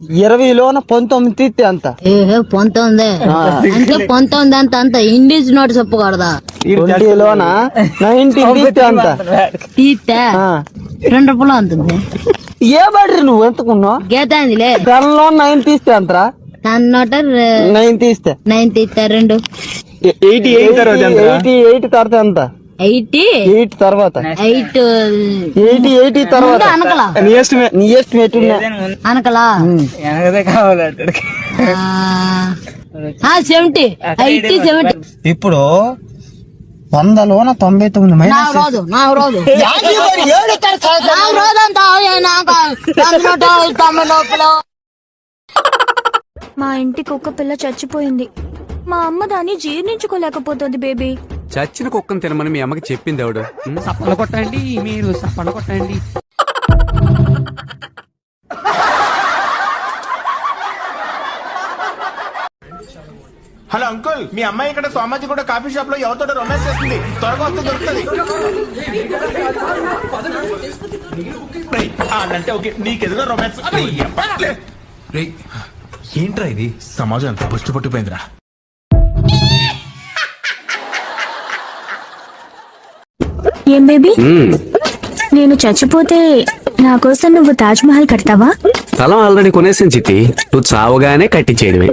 20లోన 19 తీస్తే అంత 19 అంటే 19 అంత ఇంగ్లీష్ నోట్ చెప్పకూడదా? 20లోన 19 తీస్తే అంత తీస్తే 2 రూపాయలు అంటుంది. ఏ బడ్రి నువ్వు ఎంతకున్నావు? గీతాందిలే 10లో 9 తీస్తే అంతరా? 10 నోట 9 తీస్తే 9 తీస్తే 2 88 తర్వాత ఎంత? 88 తర్వాత ఎంత? 8 తర్వాత 80 తర్వాత అనకలా నీ ఎస్టిమేట్ అనకలా వెనకదే కావాలంటాడు. 70 80 ఇప్పుడు 100లోన 99 మైనస్ నాకు రాదు నాకు రాదు అంత మా ఇంటి కుక్క పిల్ల చచ్చిపోయింది. మా అమ్మ దాన్ని జీర్ణించుకోలేకపోతుంది బేబీ. చచ్చిన కుక్కను తినమని మీ అమ్మకి చెప్పింది ఎవడు? సప్పన కొట్టండి మీరు, సప్పన కొట్టండి. హలో అంకుల్, మీ అమ్మాయి ఇక్కడ సోమాజీ కూడా కాఫీ షాప్ లో ఎవరితో రొమాన్స్ చేస్తుంది. త్వరగా వస్తే దొరుకుతుంది. అంటే ఓకే, నీకెదురు రొమాన్స్. ఏంట్రా ఇది? సమాజం అంతా పుష్టి పట్టిపోయిందిరా. ఏం బేబీ, నేను చచ్చిపోతే నా కోసం నువ్వు తాజ్ మహల్ కడతావా? స్థలం ఆల్రెడీ కొనేసాను చిట్టి, నువ్వు చావగానే కట్టించేయడమే.